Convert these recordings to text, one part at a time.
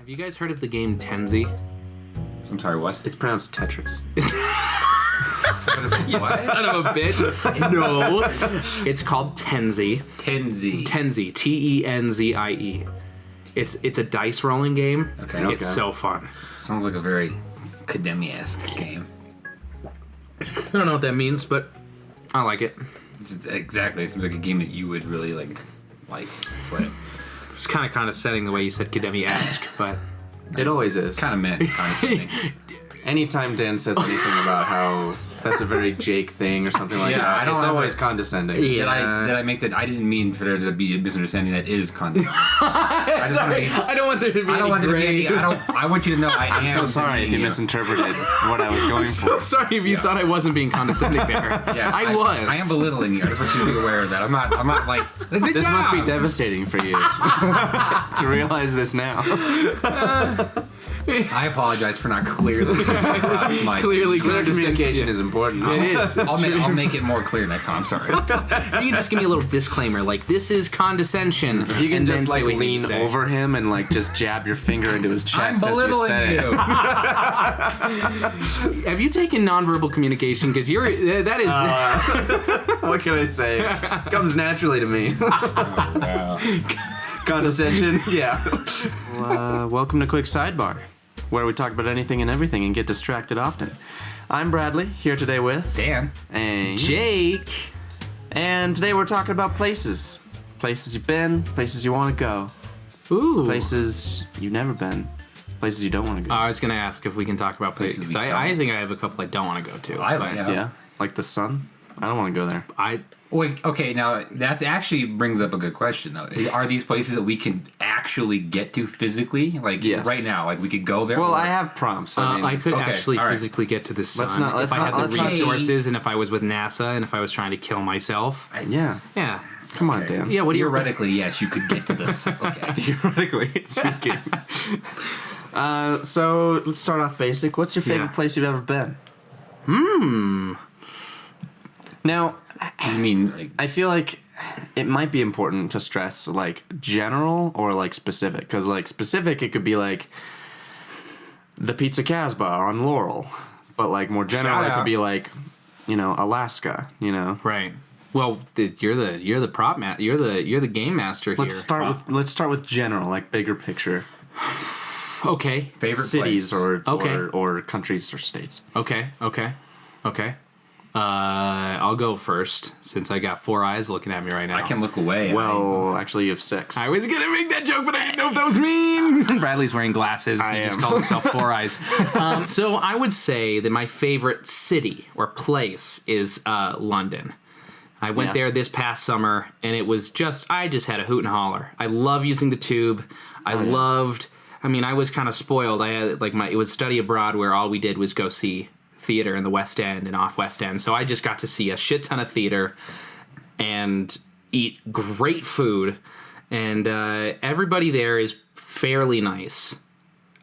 Have you guys heard of the game Tenzi? I'm sorry, what? It's pronounced Tetris. What is it? You son of a bitch. No. It's called Tenzi. Tenzi. Tenzi. T-E-N-Z-I-E. It's a dice rolling game. Okay. It's so fun. Sounds like a very Academy-esque game. I don't know what that means, but I like it. Exactly. It seems like a game that you would really like play. It's kind of condescending the way you said Academy-esque, but... It always is. Kind of meant condescending. Anytime Dan says anything about how that's a very Jake thing or something like that, it's always condescending. Yeah. Did I make that? I didn't mean for there to be a misunderstanding. That is condescending. I don't want there to be any I want you to know I'm so sorry if you misinterpreted what I was going for. Sorry if you thought I wasn't being condescending there. Yeah, I was. I am belittling you. I just want you to be aware of that. I'm not like. This must be devastating for you to realize this now. I apologize for not clearly. Clearly, communication is important. It is. I'll make it more clear next time. I'm sorry. You can just give me a little disclaimer, like this is condescension. If you can and just then say like what you lean say. over him and like just jab your finger into his chest I'm as you belittling say you. Have you taken nonverbal communication? Because that is. What can I say? It comes naturally to me. Wow. Condescension? Yeah. Well, welcome to Quick Sidebar, where we talk about anything and everything and get distracted often. I'm Bradley, here today with... Dan. And Jake. And today we're talking about places. Places you've been, places you want to go. Ooh. Places you've never been. Places you don't want to go. I was going to ask if we can talk about places. Places we I don't. think I have a couple I don't want to go to. Yeah? Like the sun? I don't want to go there. Wait, okay, now that actually brings up a good question though. Are these places that we can actually get to physically? Like Yes. right now, like we could go there? Well, or- I have prompts. I mean, I could okay, actually all right. physically get to the sun let's if I had the let's not- resources and if I was with NASA and if I was trying to kill myself. Yeah. Yeah. Come on, Dan. Yeah, what do you... Theoretically, yes, you could get to this. Okay. Theoretically speaking. So let's start off basic. What's your favorite place you've ever been? Now, I mean, like, I feel like it might be important to stress like general or like specific, because like specific it could be like the Pizza Casbah on Laurel, but like more general Shout it could out. be like, you know, Alaska. You know. Right. Well, you're the prop you're the game master here. Let's start with general, like bigger picture. Okay. favorite Cities place. or countries or states. Okay. I'll go first since I got 4 eyes looking at me right now. I can look away. Well, actually, you have 6. I was gonna make that joke, but I didn't know if that was mean. Bradley's wearing glasses. I He just am. called himself 4 eyes. So I would say that my favorite city or place is London. I went there this past summer, and it was I just had a hoot and holler. I love using the tube. I was kind of spoiled. I had it was study abroad where all we did was go see theater in the West End and off West End. So I just got to see a shit ton of theater and eat great food. And everybody there is fairly nice.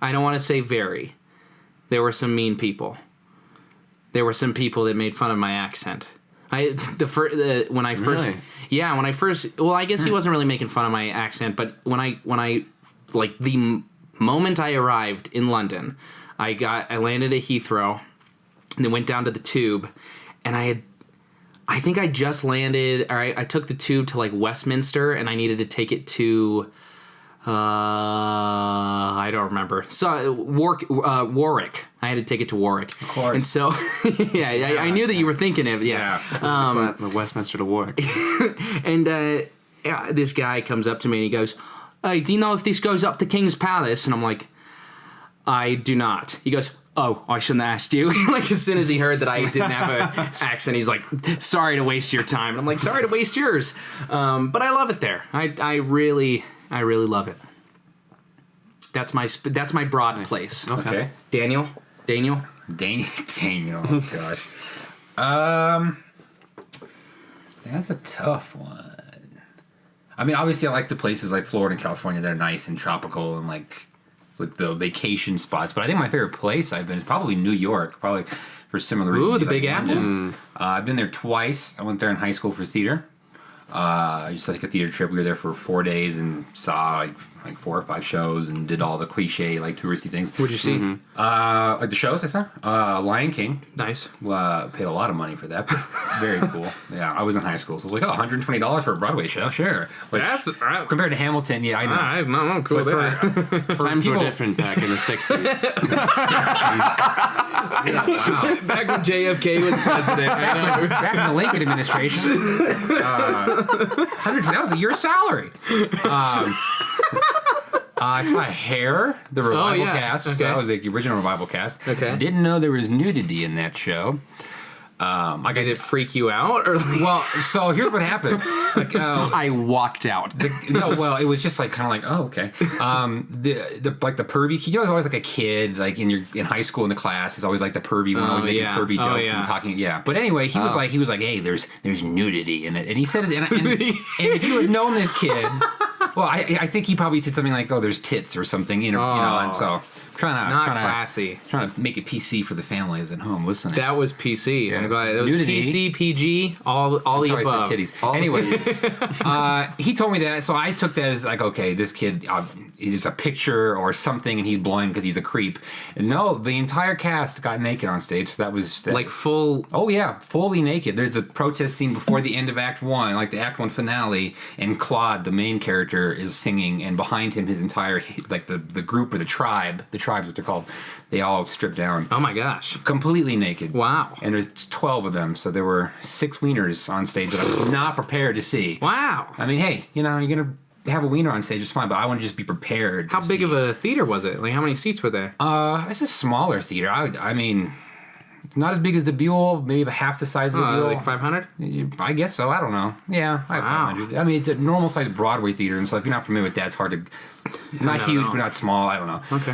I don't want to say very. There were some mean people. There were some people that made fun of my accent. Well, I guess he wasn't really making fun of my accent, but when I the moment I arrived in London, I landed at Heathrow and then went down to the tube, and I think I just landed, or I took the tube to like Westminster, and I needed to take it to I don't remember. So Warwick. I had to take it to Warwick. Of course. And so I knew that you were thinking of The Westminster to Warwick. And this guy comes up to me and he goes, "Hey, do you know if this goes up to King's Palace?" And I'm like, "I do not." He goes, "Oh, I shouldn't have asked you." Like as soon as he heard that I didn't have an accent, he's like, "Sorry to waste your time." And I'm like, "Sorry to waste yours." But I love it there. I really love it. That's my broad place. Okay. Daniel. Daniel. Oh gosh. That's a tough one. I mean, obviously, I like the places like Florida and California. They're nice and tropical and like the vacation spots. But I think my favorite place I've been is probably New York. Probably for similar reasons. Ooh, the like Big Apple. London. I've been there twice. I went there in high school for theater. I just had like a theater trip. We were there for 4 days and saw like like 4 or 5 shows and did all the cliche like touristy things. What'd you see? Like the shows I saw, Lion King. Nice. Paid a lot of money for that. Very cool. Yeah, I was in high school, so I was like, oh, $120 for a Broadway show, sure. Like, That's compared to Hamilton. Yeah, I know. I'm cool with that. Times were different back in the 60s. Back when JFK was president. I know. Back in the Lincoln administration, that was a year's salary. I saw Hair, the revival cast. Okay. So that was like the original revival cast. Okay. Didn't know there was nudity in that show. Did it freak you out? Or Well, so here's what happened. Like, I walked out. it was just like kind of like, oh, okay. The like the pervy kid, there's always like a kid like in high school in the class is always like the pervy one, always making pervy jokes and talking. Yeah, but anyway, he was like, hey, there's nudity in it, and he said it, and if you had known this kid, well, I think he probably said something like, oh, there's tits or something, you know, and so. Classy. Trying to make it PC for the families at home listening. That was PC. Yeah. I'm glad it was Nudity. PC, PG, all the above. Titties. Anyways, he told me that, so I took that as like, okay, this kid is just a picture or something, and he's blowing because he's a creep. And no, the entire cast got naked on stage. So that was Like full. Oh yeah, fully naked. There's a protest scene before the end of Act 1, like the Act 1 finale, and Claude, the main character, is singing, and behind him his entire like the group or the tribe's what they're called. They all stripped down. Oh my gosh. Completely naked. Wow. And there's 12 of them, so there were 6 wieners on stage that I was not prepared to see. Wow. I mean, hey, you're gonna have a wiener on stage, it's fine, but I want to just be prepared. How big of a theater was it? Like how many seats were there? It's a smaller theater. I mean, not as big as the Buell, maybe about half the size of the Buell. Like 500? I guess so. I don't know. Yeah, I have 500. I mean, it's a normal sized Broadway theater, and so if you're not familiar with that, it's hard to. Not huge, but not small. I don't know. Okay.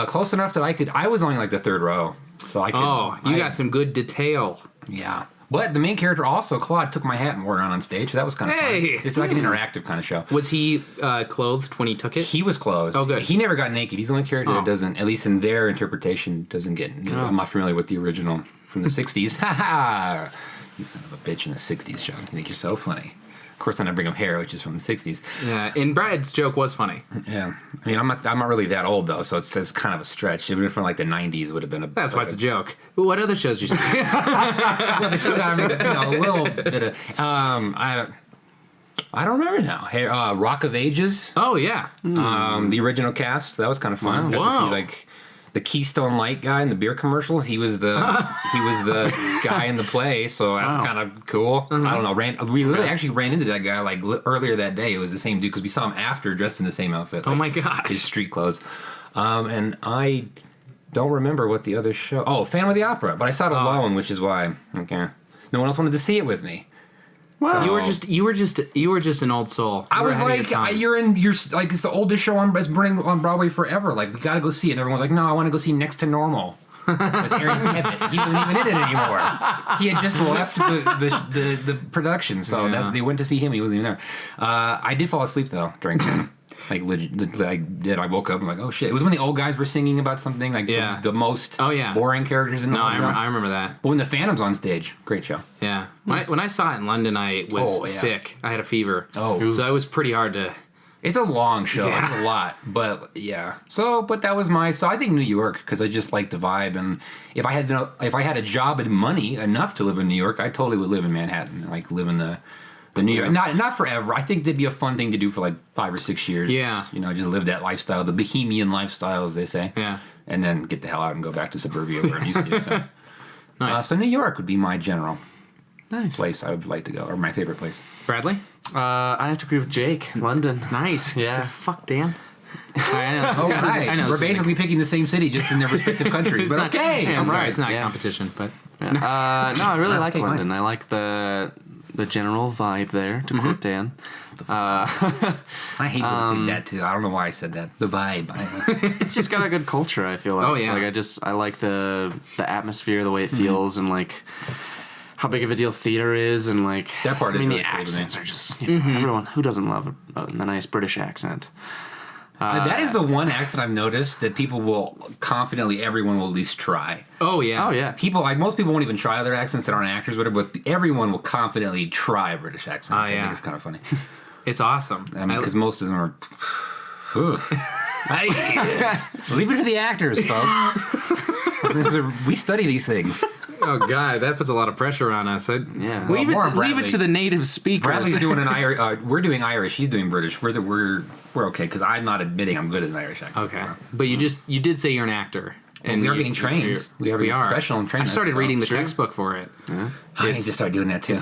Close enough that I could. I was only like the 3rd row, so I could. Oh, you got some good detail. Yeah. But the main character also, Claude, took my hat and wore it on stage. So that was kind of fun. It's like an interactive kind of show. Was he clothed when he took it? He was clothed. Oh, good. He never got naked. He's the only character that doesn't, at least in their interpretation, doesn't get. I'm not familiar with the original from the 60s. Ha ha! You son of a bitch in the 60s, John. You think you're so funny. Of course, then I bring up Hair, which is from the 60s. Yeah, and Brad's joke was funny. Yeah. I mean, I'm not really that old, though, so it's kind of a stretch. Even from like the 90s would have been a... That's why it's a joke. But what other shows did you see? Well, they still got a little bit of... I don't remember now. Hey, Rock of Ages. Oh, yeah. The original cast. That was kind of fun. Got to see, like... The Keystone Light guy in the beer commercial, he was the guy in the play, so that's kind of cool. I don't know. We literally actually ran into that guy like earlier that day. It was the same dude because we saw him after dressed in the same outfit. Like, oh my gosh, his street clothes. And I don't remember what the other show. Oh, Phantom of the Opera, but I saw it alone, which is why no one else wanted to see it with me. Wow. You were just an old soul. I was like, you're like, it's the oldest show it's running on Broadway forever. Like, we gotta go see it. And everyone's like, no, I want to go see Next to Normal with Aaron Kevin. He wasn't even in it anymore. He had just left the production, so they went to see him. He wasn't even there. I did fall asleep though during time. Like legit, I woke up and I'm like, oh shit! It was when the old guys were singing about something like the most boring characters in the whole show. I remember that. But when the Phantom's on stage, great show. Yeah, when I saw it in London, I was sick. I had a fever. Oh, so it was pretty hard to. It's a long show. Yeah. It's a lot, but yeah. But that was so I think New York because I just like the vibe, and if I had a job and money enough to live in New York, I totally would live in Manhattan, like live in the New York, not forever. I think that'd be a fun thing to do for like 5 or 6 years. Yeah, just live that lifestyle, the bohemian lifestyle, as they say. Yeah, and then get the hell out and go back to suburbia where I'm used to. So, nice. So New York would be my general place I would like to go, or my favorite place. Bradley, I have to agree with Jake. London. Nice. Yeah. Good fuck, Dan. I know. We're basically picking the same city, just in their respective countries. But okay, I'm sorry, it's not competition, but no, I really like London. I like the general vibe there, to quote Dan. I hate when you say that too. I don't know why I said that. The vibe. It's just got a good culture, I feel like. Oh yeah. Like I like the atmosphere, the way it feels, and like how big of a deal theater is, and like that part. The accents are just everyone who doesn't love a nice British accent. That is the one accent I've noticed that people will confidently, everyone will at least try. Oh yeah. Most people won't even try other accents that aren't actors, whatever, but everyone will confidently try a British accent. I think it's kind of funny. It's awesome. I mean, because most of them are Leave it to the actors, folks. We study these things. Oh God, that puts a lot of pressure on us. Yeah. Leave Well, it to the native speakers. Bradley's doing an Irish. We're doing Irish. He's doing British. We're okay because I'm not admitting I'm good at an Irish accent. Okay, so. but you did say you're an actor. And we are getting trained. We are professional and trained. I started reading the true. textbook for it. Yeah. I need to start doing that too.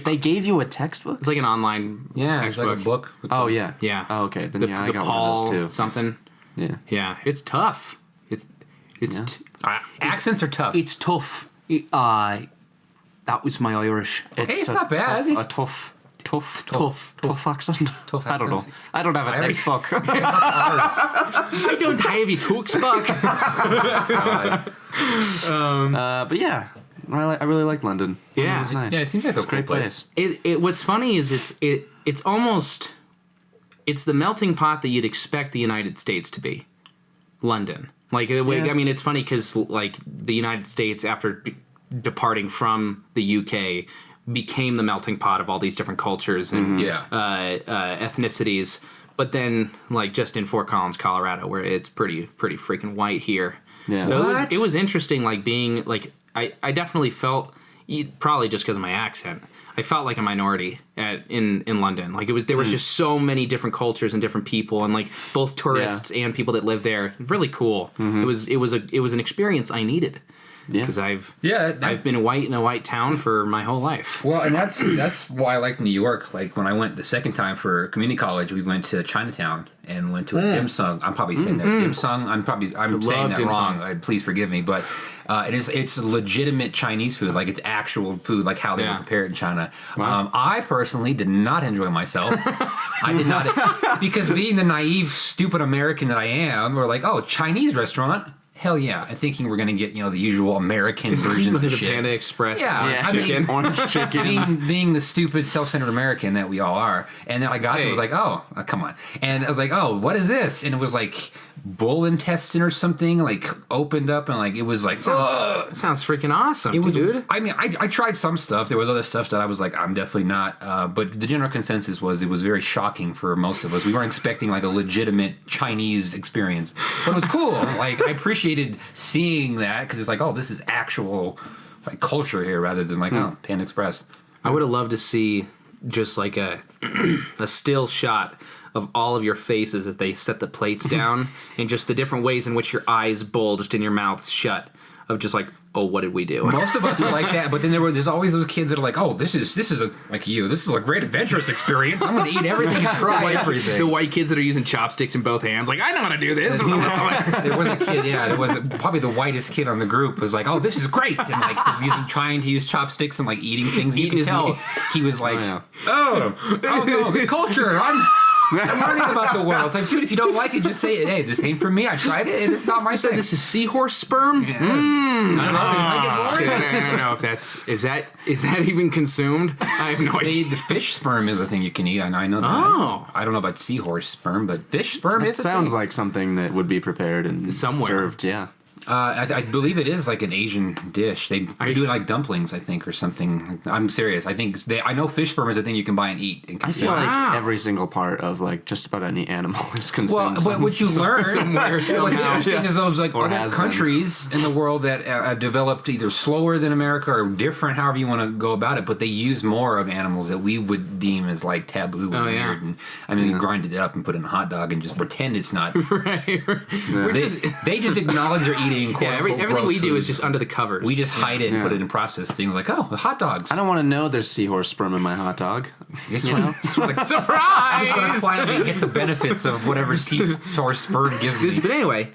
They gave you a textbook? It's like an online Yeah, it's textbook. like a book. Oh, yeah. Yeah. Oh, okay. Then The, I the got Paul one of those too. something. Yeah. Yeah, it's tough. It's Yeah. Accents are tough. it's tough. That was my Irish. It's not bad. A tough accent. Tough I don't know. accent. I don't have a Irish. textbook. I don't have a textbook. But yeah, I really liked London. Yeah. It was nice. Yeah, it seems like a It's a great cool place. It what's funny is it's almost it's the melting pot that you'd expect the United States to be. London. Like I mean it's funny cuz like the United States after departing from the UK became the melting pot of all these different cultures and ethnicities. But then, like just in Fort Collins, Colorado, where it's pretty freaking white here. Yeah. So it was interesting, like being like I definitely felt probably just because of my accent. I felt like a minority in London. Like there was just so many different cultures and different people, and like both tourists and people that live there. Really cool. It was an experience I needed. Yeah. Because I've I've been white in a white town for my whole life. Well, and that's why I like New York. Like when I went the second time for community college, we went to Chinatown and went to a dim sum. I'm probably saying that dim sum. I'm saying that dim wrong. sum. Please forgive me, but it's legitimate Chinese food. Like it's actual food, like how they would prepare it in China. Wow. I personally did not enjoy myself. I did not because being the naive, stupid American that I am, we're like, oh, Chinese restaurant. Hell yeah! I'm thinking we're gonna get the usual American versions The of shit. Panda Express. Yeah, orange chicken. Orange chicken. being the stupid, self-centered American that we all are. And then I got there, I was like, oh, come on. And I was like, oh, what is this? And it was like bull intestine or something, like opened up, and like it was like, That sounds freaking awesome, it was. dude. I mean, I tried some stuff. There was other stuff that I was like, I'm definitely not. But the general consensus was it was very shocking for most of us. We weren't expecting like a legitimate Chinese experience, but it was cool. Like I appreciated seeing that because it's like, oh, this is actual like culture here rather than like Panda Express. I would have loved to see just like a a still shot of all of your faces as they set the plates down and just the different ways in which your eyes bulged and your mouths shut of just like, oh, what did we do? Most of us are like that, but then there's always those kids that are like, oh, this is a great adventurous experience. I'm going to eat everything and try everything. The white kids that are using chopsticks in both hands, like, I know how to do this. There was a kid, probably the whitest kid on the group was like, oh, this is great, and like was trying to use chopsticks and like eating things. You could tell he was like, oh no, good culture. I'm learning about the world. It's like, dude, if you don't like it, just say it. Hey, this ain't for me. I tried it, and it's not my thing. This is seahorse sperm? I don't know if you like it. I don't know if is that even consumed? I have no idea. The fish sperm is a thing you can eat. I know that. Oh. I don't know about seahorse sperm, but fish sperm is a Sounds thing. like something that would be prepared and Somewhere. served. Yeah. I believe it is like an Asian dish. They do it like dumplings, I think, or something. I'm serious. I think I know fish sperm is a thing you can buy and eat and I consume. feel like Wow. every single part of like just about any animal is consumed. Well, but what you learn somewhere, what's somehow. interesting is those like Or other has countries in the world that have developed either slower than America or different, however you want to go about it. But they use more of animals that we would deem as like taboo and weird. And I mean, you grind it up and put it in a hot dog and just pretend it's not. Right. We're They just acknowledge they're eating. Quote, everything we do is just under the covers. we just hide it and put it in processed things like hot dogs. I don't want to know there's seahorse sperm in my hot dog. This You one. know? Just want to Surprise! quietly get the benefits of whatever seahorse sperm gives me. But anyway,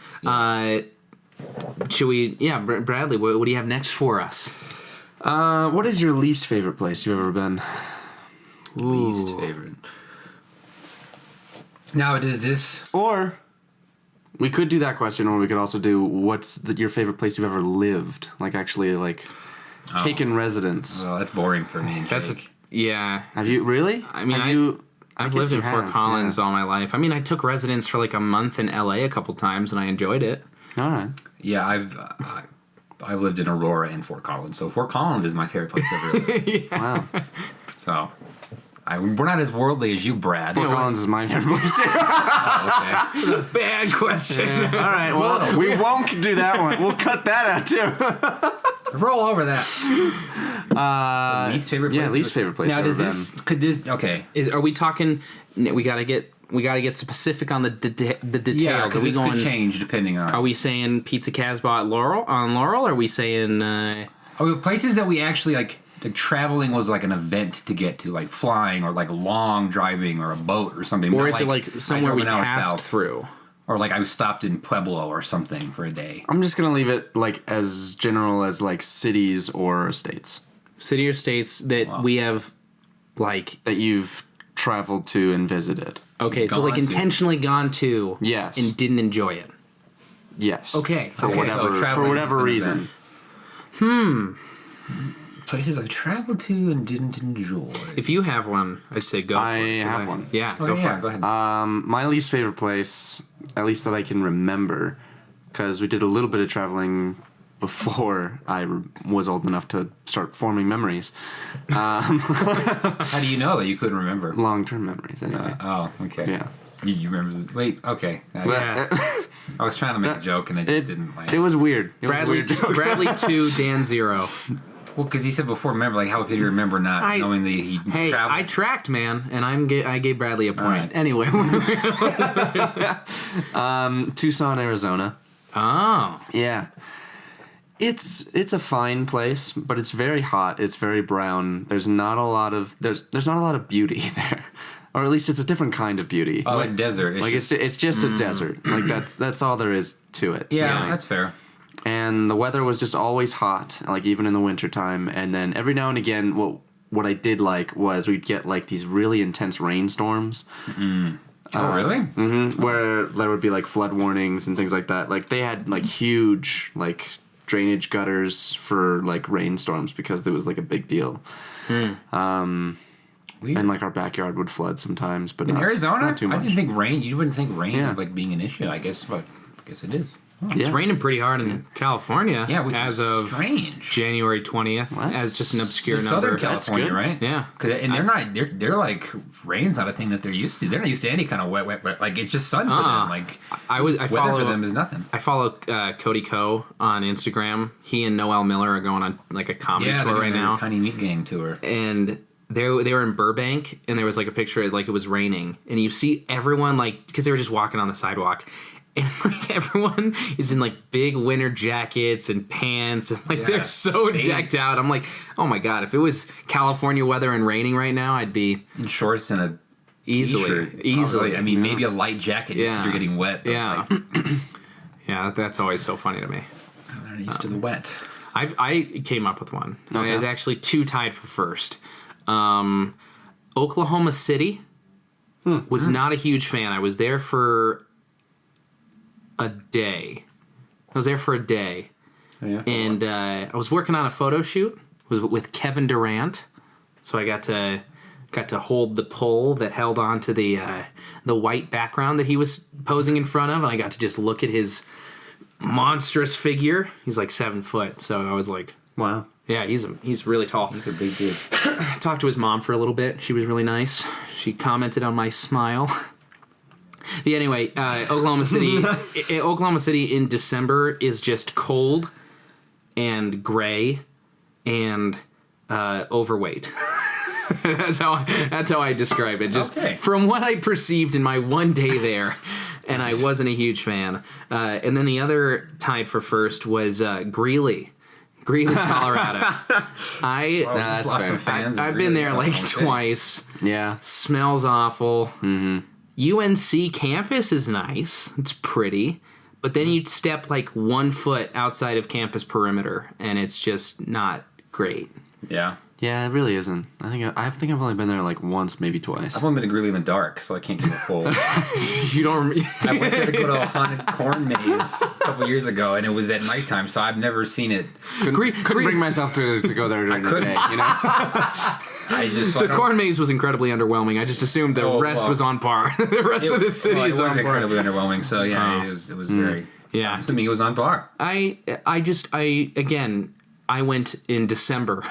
should we? Yeah, Bradley, what do you have next for us? What is your least favorite place you've ever been? Least favorite. Now, is this... Or we could do that question, or we could also do what's your favorite place you've ever lived? Like actually, like taken residence. Oh, that's boring for me. That's yeah. Have you really? I mean, I've guess lived in you Fort have, Collins all my life. I mean, I took residence for like a month in LA a couple times, and I enjoyed it. All right. Yeah, I've lived in Aurora and Fort Collins, so Fort Collins is my favorite place I've ever lived. Wow. So, We're not as worldly as you, Brad. Fort Collins is my favorite place. Oh, okay. Bad question. All right, well, we won't do that one. We'll cut that out, too. Roll over that. So least favorite place? Yeah, least favorite place. Now, okay. Are we talking, we gotta get specific on the details. Yeah, Are because we this could change depending on... Are we saying Pizza Casbah at Laurel? Are we saying... places that we actually, like traveling was like an event to get to, like flying or like long driving or a boat or something. Or is it like somewhere we passed through? Or like I stopped in Pueblo or something for a day. I'm just going to leave it like as general as like cities or states. City or states that we have like... That you've traveled to and visited. Okay, so like intentionally gone to... Yes. And didn't enjoy it. Yes. Okay. For whatever reason. Places I traveled to and didn't enjoy. If you have one, I'd say go for it. I have one. Yeah, go for it. Go ahead. My least favorite place, at least that I can remember, because we did a little bit of traveling before I was old enough to start forming memories. How do you know that you couldn't remember? Long-term memories, anyway. Okay. Yeah. You remember? Wait, okay. Yeah. I was trying to make a joke and I just didn't like it. It was weird. Bradley 2, Dan 0. Well, because he said before, remember, like, how could you remember not knowing that he traveled? I tracked, man, and I gave Bradley a point. Right. Anyway. Tucson, Arizona. Oh. Yeah. It's a fine place, but it's very hot. It's very brown. There's not a lot of beauty there. Or at least it's a different kind of beauty. Oh, like desert. It's just a desert. Like that's all there is to it. Yeah, that's fair. And the weather was just always hot, like even in the wintertime. And then every now and again, what I did like was we'd get like these really intense rainstorms. Oh, really? Mm-hmm, where there would be like flood warnings and things like that. Like they had like huge like drainage gutters for like rainstorms because it was like a big deal. Weird. And like our backyard would flood sometimes, but in Arizona, not too much. I didn't think rain. You wouldn't think rain like being an issue. I guess, but I guess it is. Oh. It's raining pretty hard in California. Yeah, which as is of strange. January 20th, as just an obscure number. Southern California, right? Yeah, and they're not. They're like rain's not a thing that they're used to. They're not used to any kind of wet. Like it's just sun for them. Like I weather follow for them is nothing. I follow Cody Ko on Instagram. He and Noel Miller are going on like a comedy tour right now. Tiny Meat Gang tour. And they were in Burbank, and there was like a picture like it was raining, and you see everyone like because they were just walking on the sidewalk. And like everyone is in like big winter jackets and pants and like they're so decked out. I'm like, oh my god, if it was California weather and raining right now, I'd be in shorts and a easily. I mean, maybe a light jacket just because you're getting wet. Yeah, yeah, that's always so funny to me. They're not used to the wet. I came up with one. Okay. It's actually 2 tied for first. Oklahoma City was not a huge fan. I was there for a day. And I was working on a photo shoot with Kevin Durant, so I got to hold the pole that held on to the white background that he was posing in front of, and I got to just look at his monstrous figure. He's like 7 foot, so I was like, wow. Yeah, he's really tall. He's a big dude. I talked to his mom for a little bit. She was really nice. She commented on my smile. But anyway, Oklahoma City in December is just cold and gray and overweight. That's how I describe it. Just from what I perceived in my one day there, and I wasn't a huge fan. And then the other tied for first was Greeley, Colorado. I've been there like twice. Yeah, smells awful. Mm-hmm. UNC campus is nice. It's pretty. But then you step like 1 foot outside of campus perimeter, and it's just not great. Yeah. Yeah, it really isn't. I think I've only been there like once, maybe twice. I've only been to Greeley in the dark, so I can't get a cold. You don't. I went there to go to a haunted corn maze a couple years ago, and it was at nighttime, so I've never seen it. Couldn't bring myself to go there during the day. You know. The corn maze was incredibly underwhelming. I just assued the rest was on par. The rest of the city is on par. It was incredibly underwhelming. So yeah, it was very. Yeah, I'm assuming it was on par. I went in December.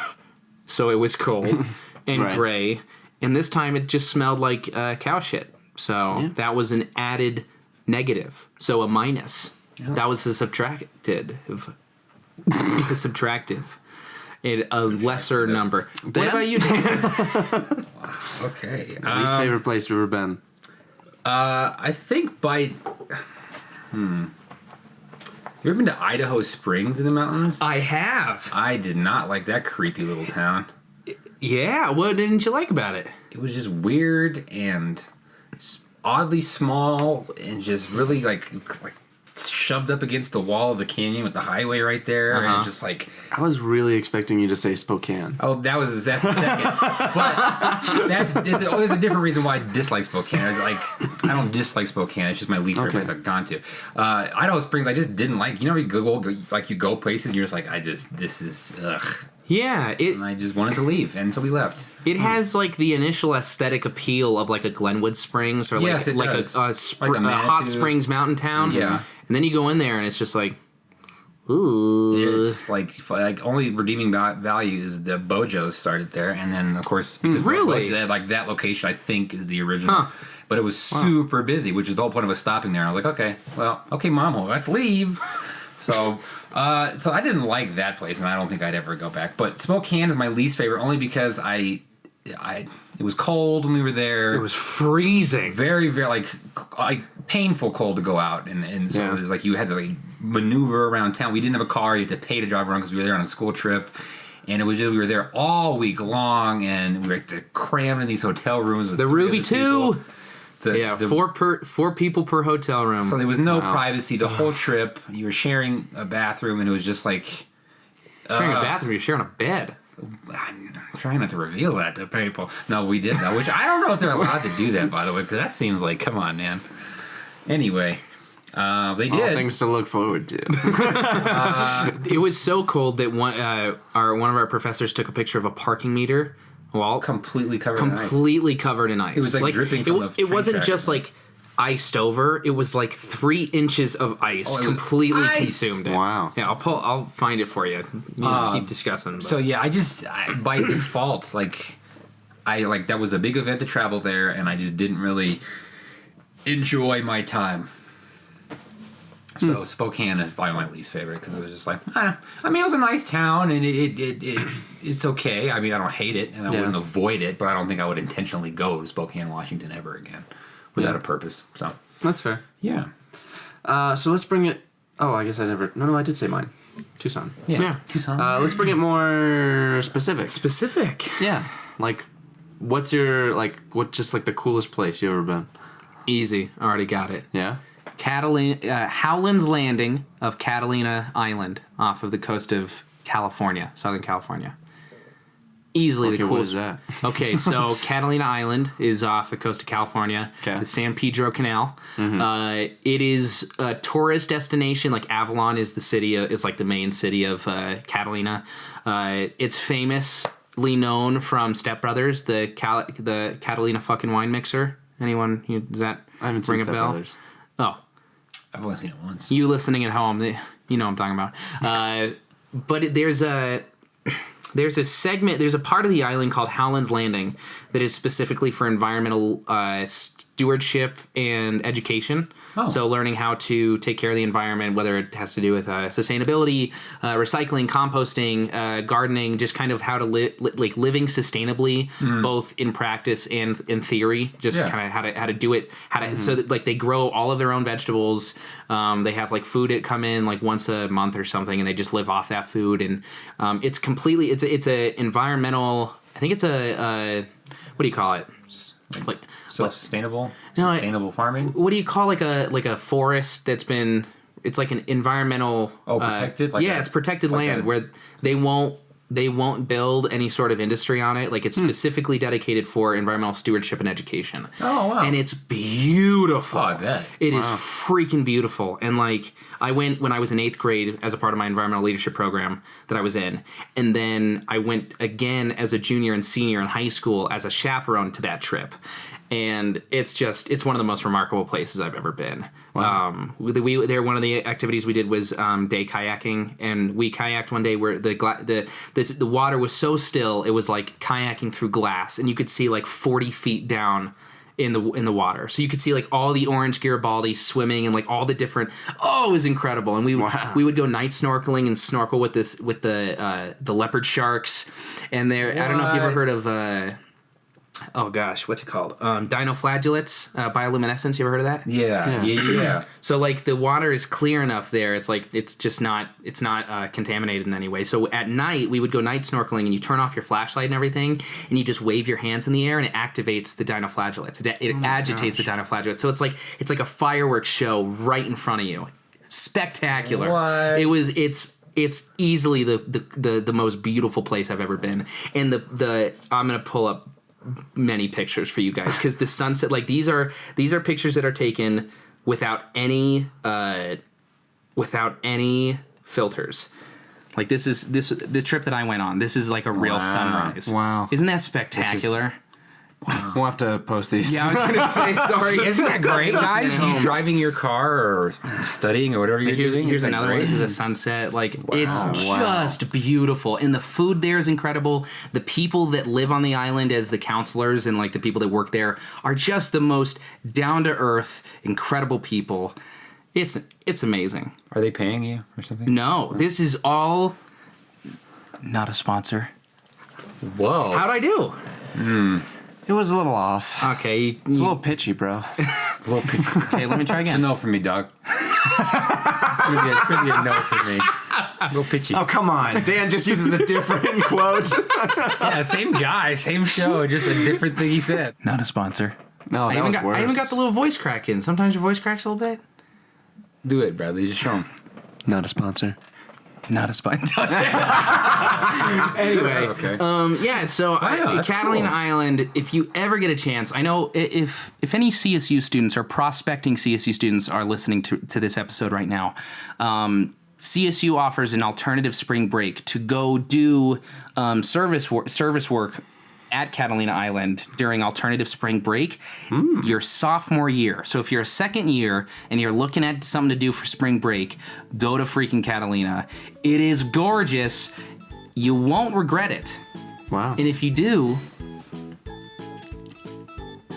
So it was cold and gray, and this time it just smelled like cow shit. So that was an added negative. So a minus. Yeah. That was a subtractive. A lesser number. Dan? What about you, Dan? Wow. Okay. Least favorite place you've ever been? I think by... You ever been to Idaho Springs in the mountains? I have. I did not like that creepy little town. Yeah, what didn't you like about it? It was just weird and oddly small and just really like shoved up against the wall of the canyon with the highway right there. And it's just like... I was really expecting you to say Spokane. Oh, that's the second. But there's a different reason why I dislike Spokane. I was like, I don't dislike Spokane. It's just my least favorite place I've gone to. Idaho Springs, I just didn't like. You know, you go places and you're just like, this is, ugh. Yeah, and I just wanted to leave until we left. It has like the initial aesthetic appeal of like a Glenwood Springs or like a hot springs mountain town. Yeah, and then you go in there and it's just like, ooh. It's like only redeeming value is the Bojo's started there, and then of course because that location I think is the original. But it was super busy, which is the whole point of us stopping there. I was like, okay, Mom, let's leave. So I didn't like that place, and I don't think I'd ever go back. But Spokane is my least favorite, only because it was cold when we were there. It was freezing, very, very like painful cold to go out, and so it was like you had to like maneuver around town. We didn't have a car; you had to pay to drive around because we were there on a school trip. And it was just, we were there all week long, and we were crammed in these hotel rooms with the Ruby 2. People. Four people per hotel room. So there was no privacy the whole trip. You were sharing a bathroom, and it was just like... Sharing a bathroom? You're sharing a bed. I'm trying not to reveal that to people. No, we did that, which I don't know if they're allowed to do that, by the way, because that seems like, come on, man. Anyway, they did. All things to look forward to. It was so cold that one of our professors took a picture of a parking meter. Well, completely covered in ice. It was like dripping from the It wasn't just like iced over. It was like 3 inches of ice completely consumed it. Wow. Yeah, I'll find it for you. Keep discussing. But. So yeah, by default, that was a big event to travel there, and I just didn't really enjoy my time. So Spokane is probably my least favorite because it was just like, I mean, it was a nice town and it's okay. I mean, I don't hate it and I wouldn't avoid it, but I don't think I would intentionally go to Spokane, Washington ever again without a purpose. So that's fair. Yeah. So let's bring it. Oh, I guess I never. No, I did say mine. Tucson. Yeah. Tucson. Let's bring it more specific. Specific. Yeah. Like, what's your what's the coolest place you ever been? Easy. Already got it. Yeah. Howland's Landing of Catalina Island off of the coast of California, Southern California. Easily the coolest. What is that? Okay, so Catalina Island is off the coast of California, the San Pedro Canal. Mm-hmm. It is a tourist destination. Like Avalon is like the main city of Catalina. It's famously known from Step Brothers, the Catalina fucking wine mixer. Anyone? Does that ring a bell? Brothers. Oh. I've only seen it once. You listening at home, you know what I'm talking about. But there's a segment, there's a part of the island called Howland's Landing that is specifically for environmental stewardship and education. Oh. So learning how to take care of the environment, whether it has to do with sustainability, recycling, composting, gardening, just kind of how to living sustainably, both in practice and in theory. Just kind of how to do it. So that they grow all of their own vegetables. They have food come in once a month or something, and they just live off that food. And it's completely it's a environmental. I think it's a what do you call it? Self-sustainable? Sustainable farming? What do you call a forest that's been... It's like an environmental... protected? It's protected land where they won't build any sort of industry on it. It's specifically dedicated for environmental stewardship and education. Oh, wow. And it's beautiful. Oh, I bet. It is freaking beautiful. And I went when I was in 8th grade as a part of my environmental leadership program that I was in. And then I went again as a junior and senior in high school as a chaperone to that trip. and it's one of the most remarkable places I've ever been. Wow. One of the activities we did was day kayaking, and we kayaked one day where the water was so still it was like kayaking through glass, and you could see like 40 feet down in the water, so you could see like all the orange Garibaldi swimming and like all the different. Oh, it was incredible, and we would go night snorkeling and snorkel with the leopard sharks, and there. I don't know if you ever heard of. Oh gosh, what's it called? Dinoflagellates, bioluminescence. You ever heard of that? Yeah. So like the water is clear enough there. It's like it's not contaminated in any way. So at night we would go night snorkeling, and you turn off your flashlight and everything, and you just wave your hands in the air, and it activates the dinoflagellates. It agitates the dinoflagellates. So it's like a fireworks show right in front of you. Spectacular. What? It's easily the most beautiful place I've ever been. And I'm gonna pull up many pictures for you guys, because the sunset, like these are pictures that are taken without any filters. Like the trip that I went on, this is like a real sunrise. Wow. Isn't that spectacular? We'll have to post these. Yeah, I was gonna say, sorry. Isn't that great, guys? You driving your car or studying or whatever you're doing. Here's another one. This is a sunset. Like, it's just beautiful. And the food there is incredible. The people that live on the island as the counselors and like the people that work there are just the most down-to-earth, incredible people. It's amazing. Are they paying you or something? No, this is all not a sponsor. Whoa. How'd I do? It was a little off. Okay. It's a little pitchy, bro. Okay, let me try It's a again. no for me, dog. It's gonna be a no for me. Go pitchy. Oh, come on. Dan just uses a different quote. Yeah, same guy, same show, just a different thing he said. Not a sponsor. No, that was worse. I even got the little voice crack in. Sometimes your voice cracks a little bit. Do it, Bradley. Just show him. Not a sponsor. Not a sponsor. Anyway, Okay. yeah. So that's Catalina cool. Island. If you ever get a chance, I know if any CSU students or prospecting CSU students are listening to this episode right now, CSU offers an alternative spring break to go do service work at Catalina Island during alternative spring break your sophomore year. So if you're a second year and you're looking at something to do for spring break, go to freaking Catalina. It is gorgeous. You won't regret it. Wow. And if you do,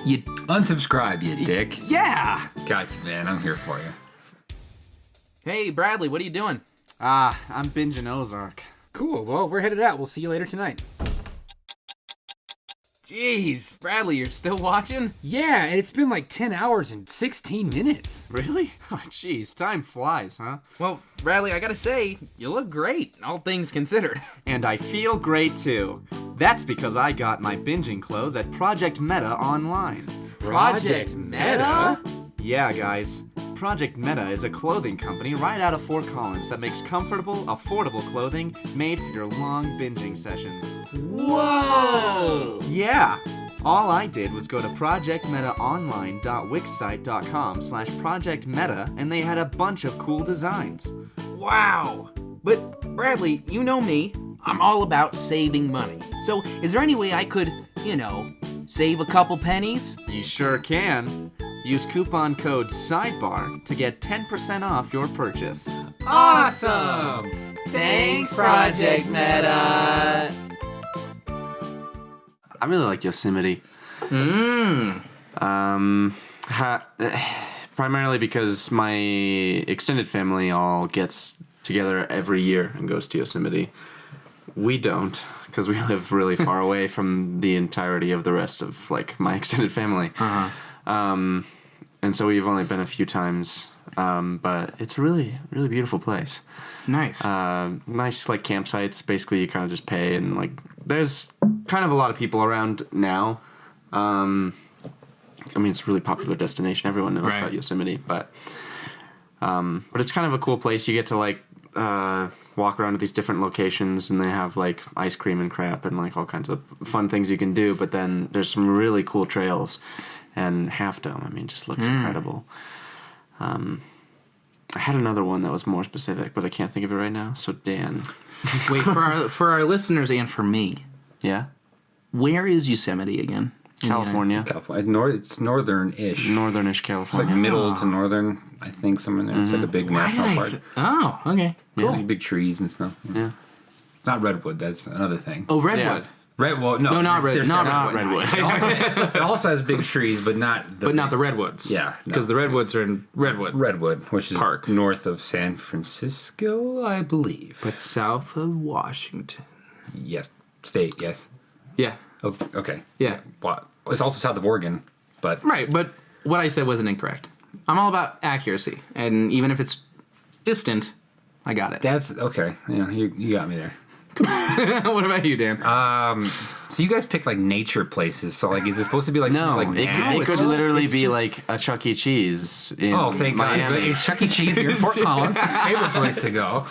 you Unsubscribe, you dick. yeah. Gotcha, man. I'm here for you. Hey Bradley, what are you doing? I'm binging Ozark. Cool. Well, we're headed out. We'll see you later tonight. Jeez, Bradley, you're still watching? Yeah, and it's been like 10 hours and 16 minutes. Really? Oh, jeez, time flies, huh? Well, Bradley, I gotta say, you look great, all things considered. And I feel great too. That's because I got my binging clothes at Project Meta online. Project Meta? Yeah, guys. Project Meta is a clothing company right out of Fort Collins that makes comfortable, affordable clothing made for your long binging sessions. Whoa! Yeah! All I did was go to projectmetaonline.wixsite.com/projectmeta and they had a bunch of cool designs. Wow! But, Bradley, you know me. I'm all about saving money. So, is there any way I could, save a couple pennies? You sure can. Use coupon code SIDEBAR to get 10% off your purchase. Awesome! Thanks, Project Meta! I really like Yosemite. Primarily because my extended family all gets together every year and goes to Yosemite. We don't, because we live really far away from the entirety of the rest of my extended family. And so we've only been a few times, but it's a really, really beautiful place. Nice. Nice campsites. Basically, you kind of just pay, and there's kind of a lot of people around now. It's a really popular destination. Everyone knows about Yosemite, but it's kind of a cool place. You get to walk around to these different locations, and they have ice cream and crap and all kinds of fun things you can do. But then there's some really cool trails. And Half Dome, just looks incredible. I had another one that was more specific, but I can't think of it right now. So Dan, Wait, for our listeners and for me, yeah, where is Yosemite again? California. It's northern-ish. Northern-ish It's California. like middle to northern, I think, somewhere in there. It's like a big national park. Oh, okay. Cool. Like big trees and stuff. Yeah. Not redwood. That's another thing. Oh, redwood. Redwood. No, No, not there's redwood. It also has big trees, but not Not the redwoods. Yeah, no. Because the redwoods are in Redwood. Redwood, which is Park. north of San Francisco, I believe. But south of Washington. Yes, state. Yes. Yeah. Oh, okay. Yeah. Well, it's also south of Oregon, but Right, but what I said wasn't incorrect. I'm all about accuracy. And even if it's distant, I got it. that's okay. Yeah, you got me there. What about you, Dan? So you guys pick like nature places. So like, is it supposed to be like No, something like it could just- literally it's be just- like a Chuck E. Cheese in Oh, thank Miami. God! It's Chuck E. Cheese here in Fort Collins. Favorite place to go.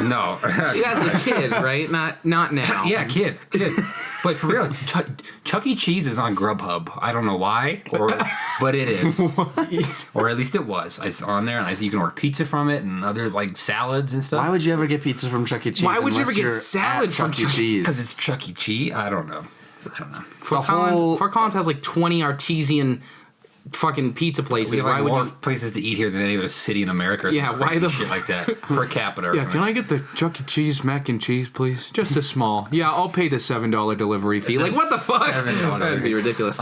No. As a kid, right? Not now. Yeah, kid. But for real, Chuck E. Cheese is on Grubhub. I don't know why, but it is. Or at least it was. It's on there, and I see you can order pizza from it and other like salads and stuff. Why would you ever get pizza from Chuck E. Cheese? Why would you ever unless get you're salad at from Chuck E. Chuck- Cheese? Because it's Chuck E. Cheese. I don't know. Fort whole- Collins has like 20 artesian fucking pizza places. We have like Why would more you? places to eat here than any other city in America. Or Yeah, some why crazy the shit like that per capita? Or Yeah, something. can I get the Chuck E. Cheese mac and cheese, please? Just a small. Yeah, I'll pay the $7 delivery fee. Like, what the fuck? $7. That'd be ridiculous.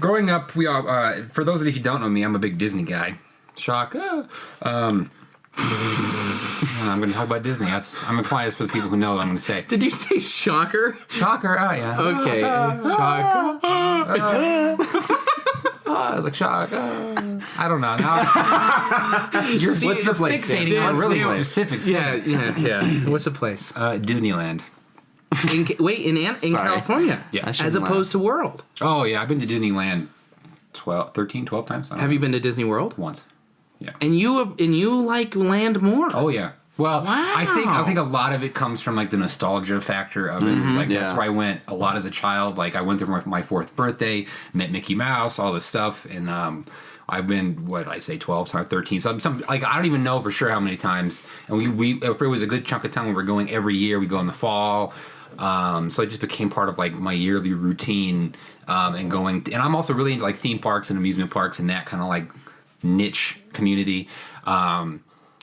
Growing up, we all. For those of you who don't know me, I'm a big Disney guy. Shock. I'm going to talk about Disney. I'm applying this for the people who know what I'm going to say. Did you say shocker? Shocker. Oh yeah. Okay. Shocker. I was like shock. I don't know. Now, what's the place, fixating Dan? on What's the really place? specific? Yeah. What's the place? Disneyland. In California. Yeah. I As shouldn't opposed to World. Oh yeah, I've been to Disneyland 12 times. I don't Have know. you been to Disney World? Once? Yeah. And you like land more? Oh yeah. Well, Wow. I think a lot of it comes from like the nostalgia factor of it. It's like Yeah. that's where I went a lot as a child. Like I went there for my 4th birthday, met Mickey Mouse, all this stuff, and I've been what did I say 12 times, 13. Some like I don't even know for sure how many times. And we if it was a good chunk of time, we were going every year. We go in the fall. So it just became part of like my yearly routine and going. And I'm also really into like theme parks and amusement parks and that kind of like niche community.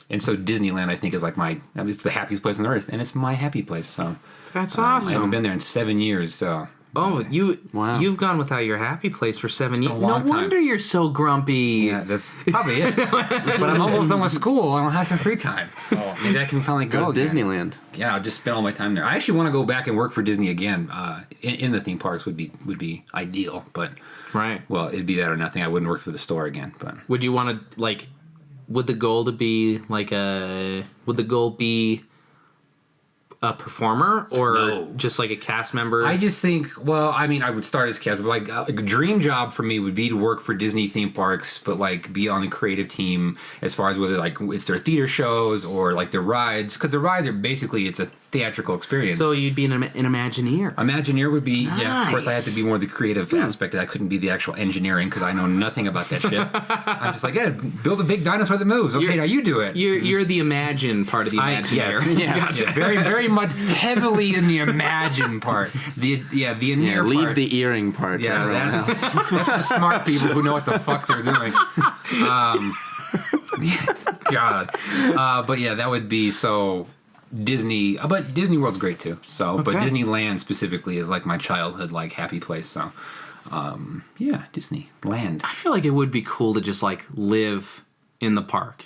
And so Disneyland, I think, is like it's the happiest place on earth, and it's my happy place. So That's I haven't awesome. been there in 7 years. So Wow. You've gone without your happy place for 7 years. a No long time. wonder you're so grumpy. yeah, that's probably it. But I'm almost done with school. I don't have some free time, so maybe I can finally Go go to again. Disneyland. Yeah, I'll just spend all my time there. I actually want to go back and work for Disney again. In the theme parks would be ideal, but Right. well, it'd be that or nothing. I wouldn't work for the store again, but. Would you want to like? Would the goal be a performer or No. just like a cast member? I just think, well, I mean, I would start as a cast, but like a dream job for me would be to work for Disney theme parks, but like be on the creative team as far as whether like it's their theater shows or like their rides, because the rides are basically it's a theatrical experience. So you'd be an Imagineer. Imagineer would be, yeah, of course I have to Nice. be more the creative aspect. I couldn't be the actual engineering because I know nothing about that shit. I'm just like, yeah, build a big dinosaur that moves. Okay, now you do it. You're the Imagine part of the Imagineer. Yes. Yeah, very, very much heavily in the imagine part. The Yeah, part. leave the earring part. to Yeah, everyone else. that's the smart people who know what the fuck they're doing. God. But yeah, that would be so Disney. But Disney World's great too. So, but Okay. Disneyland specifically is like my childhood like happy place. So, yeah, Disneyland. I feel like it would be cool to just like live in the park,